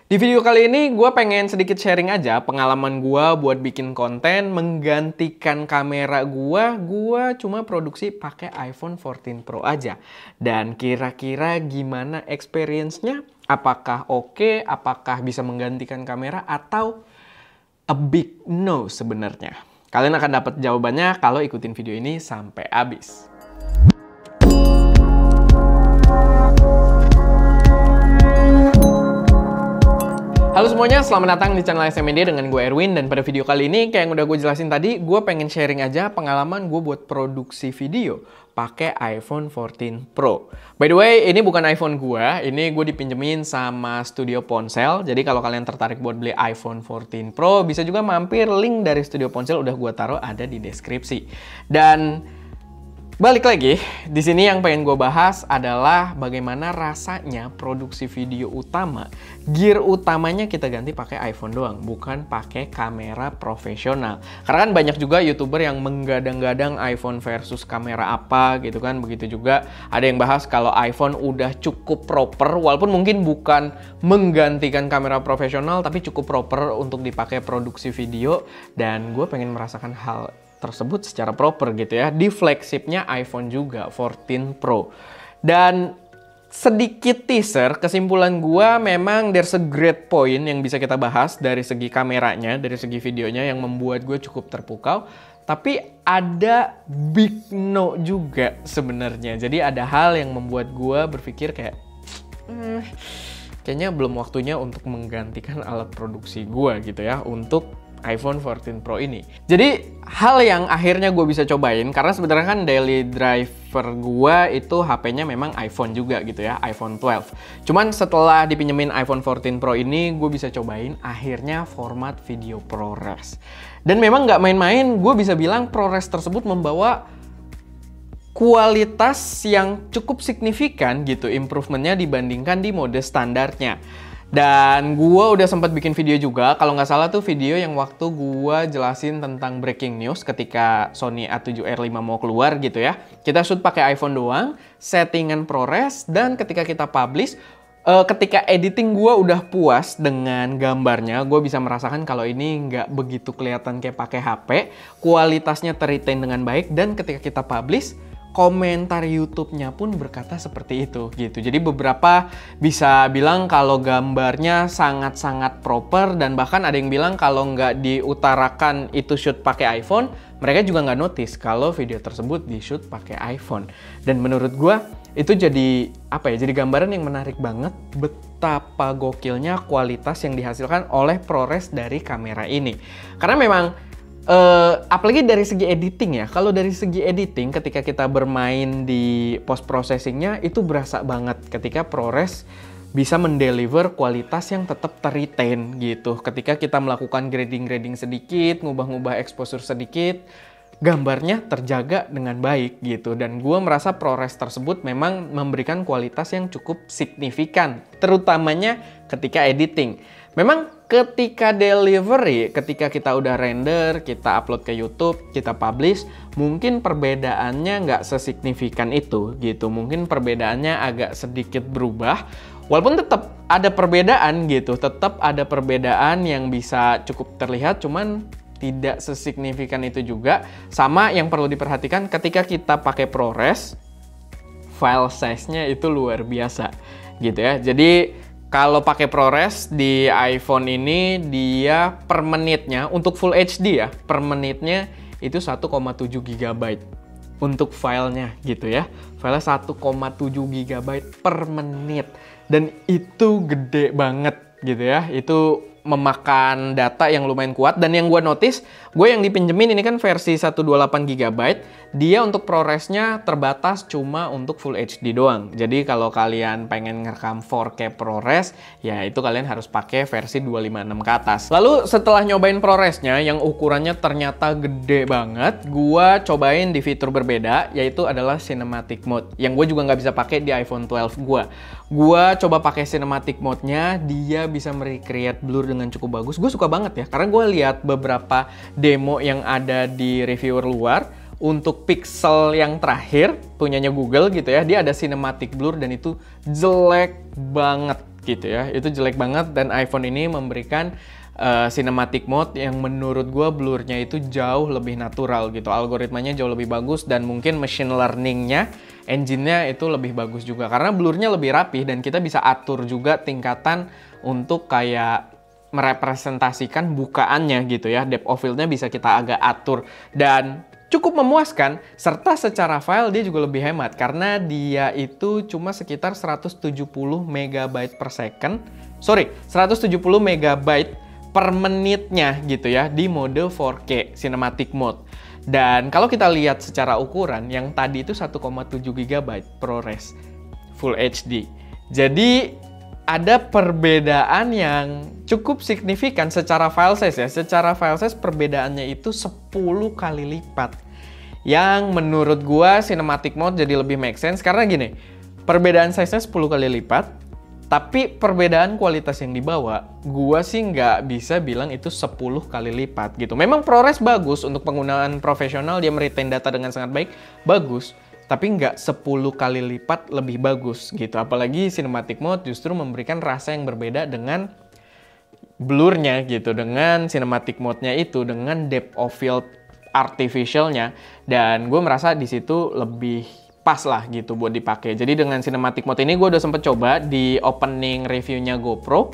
Di video kali ini gue pengen sedikit sharing aja pengalaman gue buat bikin konten menggantikan kamera gue cuma produksi pakai iPhone 14 Pro aja. Dan kira-kira gimana experience-nya? Apakah oke? Apakah bisa menggantikan kamera atau a big no sebenarnya? Kalian akan dapat jawabannya kalau ikutin video ini sampai habis. Halo semuanya, selamat datang di channel SMD dengan gue Erwin. Dan pada video kali ini, kayak yang udah gue jelasin tadi, gue pengen sharing aja pengalaman gue buat produksi video pakai iPhone 14 Pro. By the way, ini bukan iPhone ini gue dipinjemin sama Studio Ponsel. Jadi kalau kalian tertarik buat beli iPhone 14 Pro, bisa juga mampir, link dari Studio Ponsel udah gue taruh ada di deskripsi. Dan balik lagi, di sini yang pengen gue bahas adalah bagaimana rasanya produksi video utama. Gear utamanya kita ganti pakai iPhone doang, bukan pakai kamera profesional. Karena kan banyak juga YouTuber yang menggadang-gadang iPhone versus kamera apa gitu kan. Begitu juga ada yang bahas kalau iPhone udah cukup proper, walaupun mungkin bukan menggantikan kamera profesional, tapi cukup proper untuk dipakai produksi video. Dan gue pengen merasakan hal tersebut secara proper gitu ya di flagshipnya iPhone juga 14 Pro. Dan sedikit teaser, kesimpulan gua memang there's a great point yang bisa kita bahas dari segi kameranya, dari segi videonya yang membuat gue cukup terpukau. Tapi ada big no juga sebenarnya. Jadi ada hal yang membuat gua berpikir kayak kayaknya belum waktunya untuk menggantikan alat produksi gua gitu ya untuk iPhone 14 Pro ini. Jadi hal yang akhirnya gue bisa cobain, karena sebenarnya kan daily driver gue itu HP-nya memang iPhone juga gitu ya, iPhone 12. Cuman setelah dipinjemin iPhone 14 Pro ini, gue bisa cobain akhirnya format video ProRes. Dan memang nggak main-main, gue bisa bilang ProRes tersebut membawa kualitas yang cukup signifikan gitu, improvementnya dibandingkan di mode standarnya. Dan gue udah sempat bikin video juga, kalau nggak salah tuh video yang waktu gue jelasin tentang breaking news ketika Sony A7R5 mau keluar gitu ya. Kita shoot pakai iPhone doang, settingan ProRes, dan ketika kita publish, ketika editing gue udah puas dengan gambarnya, gue bisa merasakan kalau ini nggak begitu kelihatan kayak pakai HP, kualitasnya ter-retain dengan baik, dan ketika kita publish, komentar YouTube-nya pun berkata seperti itu gitu. Jadi beberapa bisa bilang kalau gambarnya sangat-sangat proper, dan bahkan ada yang bilang kalau nggak diutarakan itu shoot pakai iPhone, mereka juga nggak notice kalau video tersebut di shoot pakai iPhone. Dan menurut gue itu jadi apa ya? Jadi gambaran yang menarik banget betapa gokilnya kualitas yang dihasilkan oleh ProRes dari kamera ini. Karena memang apalagi dari segi editing ya, kalau dari segi editing ketika kita bermain di post processingnya itu berasa banget ketika ProRes bisa mendeliver kualitas yang tetap ter-retain gitu. Ketika kita melakukan grading sedikit, ngubah-ngubah exposure sedikit, gambarnya terjaga dengan baik gitu. Dan gue merasa ProRes tersebut memang memberikan kualitas yang cukup signifikan, terutamanya ketika editing. Memang ketika delivery, ketika kita udah render, kita upload ke YouTube, kita publish, mungkin perbedaannya nggak sesignifikan itu gitu. Mungkin perbedaannya agak sedikit berubah, walaupun tetap ada perbedaan gitu, tetap ada perbedaan yang bisa cukup terlihat, cuman tidak sesignifikan itu juga. Sama yang perlu diperhatikan ketika kita pakai ProRes, file size-nya itu luar biasa gitu ya. Jadi kalau pakai ProRes di iPhone ini, dia per menitnya, untuk Full HD ya, per menitnya itu 1,7 GB untuk filenya gitu ya. Filenya 1,7 GB per menit. Dan itu gede banget gitu ya. Itu memakan data yang lumayan kuat. Dan yang gue notice, gue yang dipinjemin ini kan versi 128 GB, dia untuk ProRes-nya terbatas cuma untuk Full HD doang. Jadi kalau kalian pengen ngerekam 4K ProRes, ya itu kalian harus pakai versi 256 ke atas. Lalu setelah nyobain ProRes-nya yang ukurannya ternyata gede banget, gue cobain di fitur berbeda, yaitu adalah Cinematic Mode, yang gue juga nggak bisa pakai di iPhone 12 gue. Gue coba pakai Cinematic Mode-nya, dia bisa merecreate blur dengan cukup bagus. Gue suka banget ya, karena gue lihat beberapa demo yang ada di reviewer luar. Untuk Pixel yang terakhir punyanya Google gitu ya, dia ada cinematic blur dan itu jelek banget gitu ya. Itu jelek banget dan iPhone ini memberikan cinematic mode yang menurut gue blurnya itu jauh lebih natural gitu. Algoritmanya jauh lebih bagus dan mungkin machine learningnya, engine-nya itu lebih bagus juga. Karena blurnya lebih rapih dan kita bisa atur juga tingkatan untuk kayak merepresentasikan bukaannya gitu ya. Depth of field-nya bisa kita agak atur dan cukup memuaskan, serta secara file dia juga lebih hemat karena dia itu cuma sekitar 170 MB per second. Sorry, 170 MB per menitnya gitu ya di mode 4K Cinematic Mode. Dan kalau kita lihat secara ukuran, yang tadi itu 1,7 GB ProRes Full HD. Jadi ada perbedaan yang cukup signifikan secara file size ya. Secara file size perbedaannya itu 10 kali lipat. Yang menurut gua Cinematic Mode jadi lebih make sense karena gini, perbedaan size-nya 10 kali lipat, tapi perbedaan kualitas yang dibawa, gua sih nggak bisa bilang itu 10 kali lipat gitu. Memang ProRes bagus untuk penggunaan profesional, dia meretain data dengan sangat baik, bagus. Tapi nggak 10 kali lipat lebih bagus gitu. Apalagi Cinematic Mode justru memberikan rasa yang berbeda dengan blurnya gitu. Dengan Cinematic Mode-nya itu, dengan depth of field artificialnya. Dan gue merasa di situ lebih pas lah gitu buat dipakai. Jadi dengan Cinematic Mode ini gue udah sempet coba di opening reviewnya GoPro.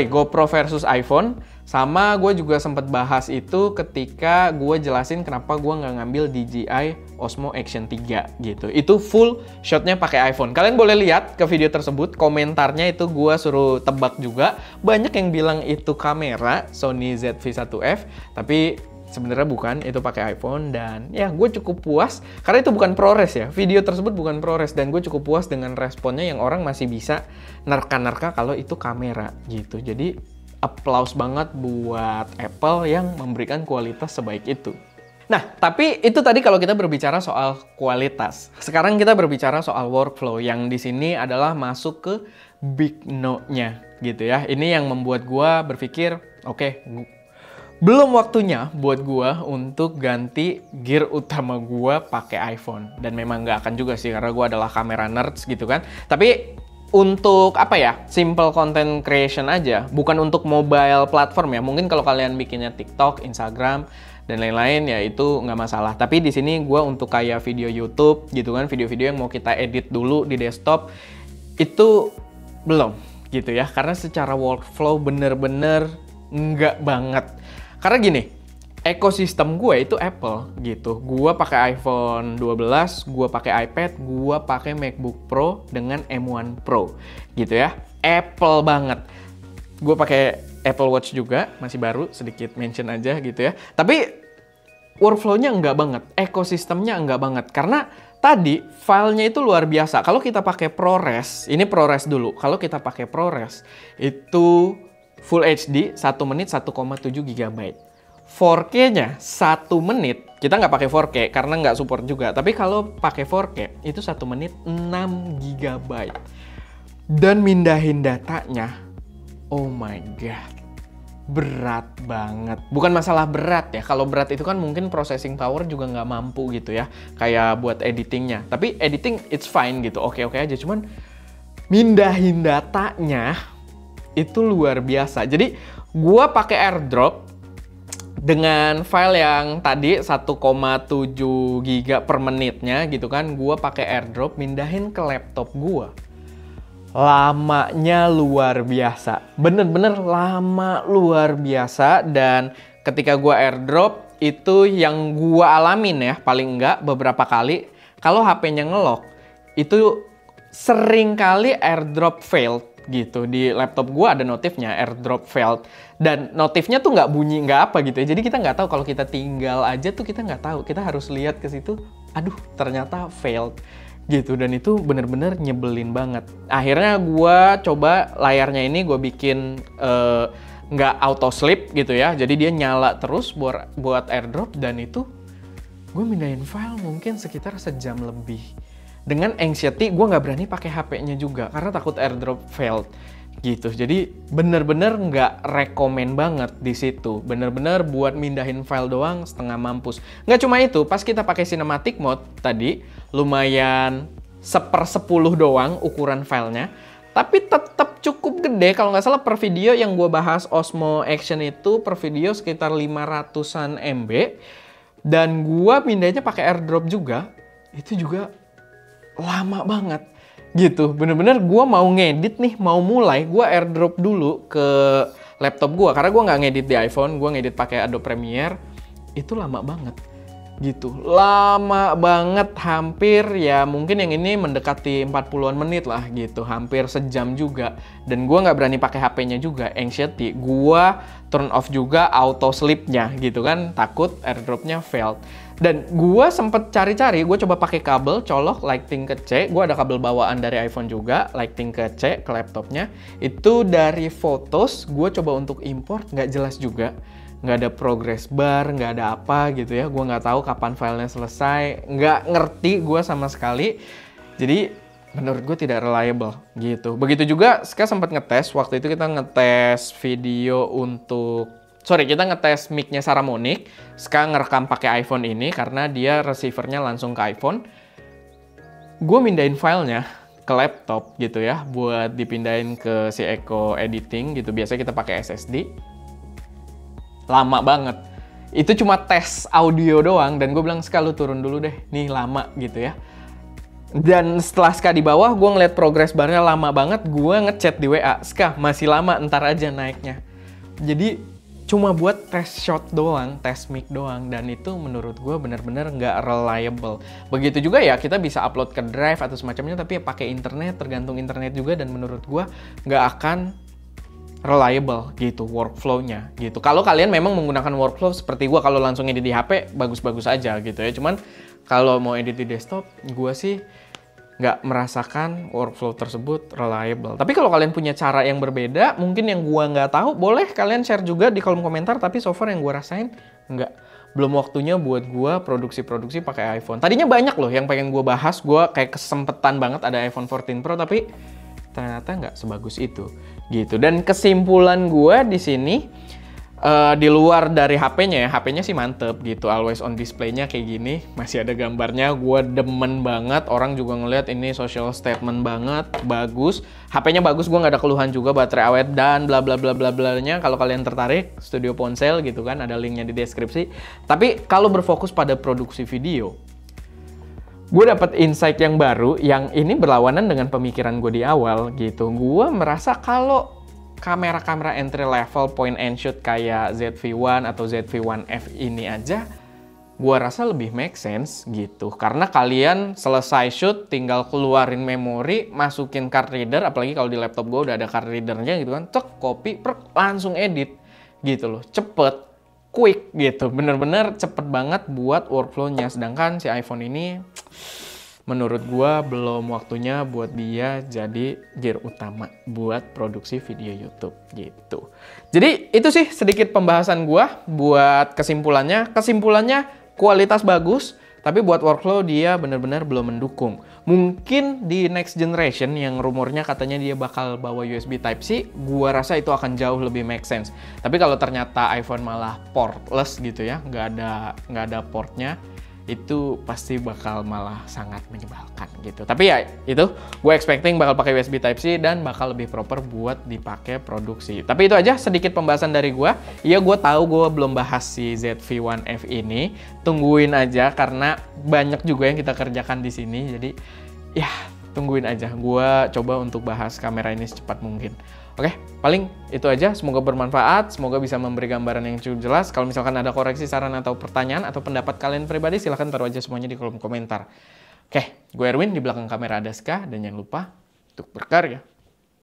GoPro versus iPhone. Sama gue juga sempet bahas itu ketika gue jelasin kenapa gue nggak ngambil DJI Osmo Action 3 gitu. Itu full shotnya pakai iPhone. Kalian boleh lihat ke video tersebut, komentarnya itu gue suruh tebak juga. Banyak yang bilang itu kamera Sony ZV-1F, tapi sebenarnya bukan, itu pakai iPhone. Dan ya gue cukup puas karena itu bukan ProRes ya. Video tersebut bukan ProRes dan gue cukup puas dengan responnya yang orang masih bisa nerka-nerka kalau itu kamera gitu. Jadi applause banget buat Apple yang memberikan kualitas sebaik itu. Nah, tapi itu tadi kalau kita berbicara soal kualitas. Sekarang kita berbicara soal workflow yang di sini adalah masuk ke big no-nya gitu ya. Ini yang membuat gua berpikir, oke, belum waktunya buat gua untuk ganti gear utama gua pakai iPhone. Dan memang nggak akan juga sih karena gua adalah kamera nerds gitu kan. Tapi untuk apa ya, simple content creation aja, bukan untuk mobile platform ya. Mungkin kalau kalian bikinnya TikTok, Instagram, dan lain-lain ya itu nggak masalah. Tapi di sini gue untuk kayak video YouTube gitu kan, video-video yang mau kita edit dulu di desktop, itu belum gitu ya. Karena secara workflow bener-bener nggak banget. Karena gini, ekosistem gue itu Apple gitu. Gue pakai iPhone 12, gue pakai iPad, gue pakai MacBook Pro dengan M1 Pro gitu ya. Apple banget. Gue pakai Apple Watch juga, masih baru, sedikit mention aja gitu ya. Tapi workflow-nya enggak banget, ekosistemnya enggak banget. Karena tadi filenya itu luar biasa. Kalau kita pakai ProRes, ini ProRes dulu. Kalau kita pakai ProRes itu Full HD 1 menit 1,7 GB. 4K-nya 1 menit, kita nggak pakai 4K karena nggak support juga. Tapi kalau pakai 4K, itu 1 menit 6 GB. Dan mindahin datanya, oh my god, berat banget. Bukan masalah berat ya, kalau berat itu kan mungkin processing power juga nggak mampu gitu ya. Kayak buat editingnya. Tapi editing it's fine gitu, oke-oke aja. Cuman mindahin datanya, itu luar biasa. Jadi, gua pakai AirDrop, dengan file yang tadi 1,7 GB per menitnya gitu kan, gua pakai AirDrop mindahin ke laptop gua. Lamanya luar biasa. Bener-bener lama luar biasa. Dan ketika gua AirDrop, itu yang gua alamin ya, paling enggak beberapa kali, kalau HP-nya nge-lock, itu sering kali AirDrop failed gitu. Di laptop gua ada notifnya AirDrop failed, dan notifnya tuh nggak bunyi nggak apa gitu ya. Jadi kita nggak tahu, kalau kita tinggal aja tuh kita nggak tahu, kita harus lihat ke situ, aduh ternyata failed gitu. Dan itu bener-bener nyebelin banget. Akhirnya gua coba layarnya ini gua bikin nggak auto sleep gitu ya, jadi dia nyala terus buat AirDrop. Dan itu gue mindahin file mungkin sekitar sejam lebih. Dengan anxiety, gue nggak berani pakai HP-nya juga karena takut AirDrop failed gitu. Jadi bener-bener nggak rekomen banget di situ. Bener-bener buat mindahin file doang setengah mampus. Nggak cuma itu, pas kita pakai Cinematic Mode tadi lumayan 1/10 doang ukuran filenya. tapi tetap cukup gede. Kalau nggak salah per video yang gue bahas Osmo Action itu per video sekitar 500-an MB. Dan gue pindahnya pakai AirDrop juga. Itu juga lama banget gitu. Bener-bener gue mau ngedit nih, mau mulai, gue AirDrop dulu ke laptop gue. Karena gue nggak ngedit di iPhone, gue ngedit pakai Adobe Premiere. Itu lama banget gitu, lama banget, hampir ya mungkin yang ini mendekati 40-an menit lah gitu, hampir sejam juga. Dan gue nggak berani pakai HP-nya juga, anxiety, gue turn off juga auto sleep-nya gitu kan, takut AirDrop-nya failed. Dan gue sempet cari-cari, gue coba pakai kabel, colok Lightning ke C, gue ada kabel bawaan dari iPhone juga, Lightning ke C, ke laptopnya. Itu dari Photos, gue coba untuk import, nggak jelas juga. Nggak ada progress bar, nggak ada apa gitu ya. Gue nggak tahu kapan filenya selesai, nggak ngerti gue sama sekali. Jadi menurut gue tidak reliable gitu. Begitu juga Ska sempat ngetes, waktu itu kita ngetes video untuk, kita ngetes mic-nya Saramonic. Ska ngerekam pakai iPhone ini karena dia receiver-nya langsung ke iPhone. Gue mindahin filenya ke laptop gitu ya, buat dipindahin ke si Echo Editing gitu. Biasanya kita pakai SSD. Lama banget. Itu cuma tes audio doang, dan gue bilang, Ska lu turun dulu deh, nih lama gitu ya. Dan setelah Ska di bawah, gue ngeliat progress barnya lama banget, gue ngechat di WA, Ska masih lama, ntar aja naiknya. Jadi cuma buat tes shot doang, tes mic doang, dan itu menurut gue bener-bener nggak reliable. Begitu juga ya, kita bisa upload ke Drive atau semacamnya, tapi ya pakai internet, tergantung internet juga, dan menurut gue nggak akan reliable gitu workflow-nya gitu. Kalau kalian memang menggunakan workflow seperti gua, kalau langsung edit di HP bagus-bagus aja gitu ya. Cuman kalau mau edit di desktop, gua sih nggak merasakan workflow tersebut reliable. Tapi kalau kalian punya cara yang berbeda, mungkin yang gua nggak tahu, boleh kalian share juga di kolom komentar. Tapi so far yang gua rasain belum waktunya buat gua produksi-produksi pakai iPhone. Tadinya banyak loh yang pengen gua bahas, gua kayak kesempetan banget ada iPhone 14 Pro, tapi ternyata nggak sebagus itu gitu. Dan kesimpulan gue di sini, di luar dari HP-nya ya, HP-nya sih mantep gitu, always on display-nya kayak gini, masih ada gambarnya, gue demen banget, orang juga ngeliat ini social statement banget, bagus, HP-nya bagus, gue nggak ada keluhan juga, baterai awet dan bla bla bla bla bla-nya. Kalau kalian tertarik, Studio Ponsel gitu kan, ada linknya di deskripsi. Tapi kalau berfokus pada produksi video, gue dapet insight yang baru, yang ini berlawanan dengan pemikiran gue di awal gitu. Gue merasa kalau kamera-kamera entry level point and shoot kayak ZV-1 atau ZV-1F ini aja, gue rasa lebih make sense gitu. Karena kalian selesai shoot, tinggal keluarin memori, masukin card reader, apalagi kalau di laptop gue udah ada card readernya gitu kan, cek, copy, langsung edit gitu loh, cepet, quick gitu, bener-bener cepet banget buat workflow-nya. Sedangkan si iPhone ini menurut gua belum waktunya buat dia jadi gear utama buat produksi video YouTube gitu. Jadi itu sih sedikit pembahasan gua buat kesimpulannya. Kesimpulannya kualitas bagus, tapi buat workflow dia bener-bener belum mendukung. Mungkin di next generation yang rumornya katanya dia bakal bawa USB Type-C, gua rasa itu akan jauh lebih make sense. Tapi kalau ternyata iPhone malah portless gitu ya, nggak ada portnya, itu pasti bakal malah sangat menyebalkan gitu. Tapi ya itu, gue expecting bakal pakai USB Type-C dan bakal lebih proper buat dipakai produksi. Tapi itu aja sedikit pembahasan dari gue. Iya, gue tahu gue belum bahas si ZV-1F ini. Tungguin aja karena banyak juga yang kita kerjakan di sini. Jadi ya tungguin aja. Gue coba untuk bahas kamera ini secepat mungkin. Oke, paling itu aja. Semoga bermanfaat, semoga bisa memberi gambaran yang cukup jelas. Kalau misalkan ada koreksi, saran, atau pertanyaan, atau pendapat kalian pribadi, silahkan taruh aja semuanya di kolom komentar. Oke, gue Erwin, di belakang kamera ada Ska, dan jangan lupa untuk berkarya.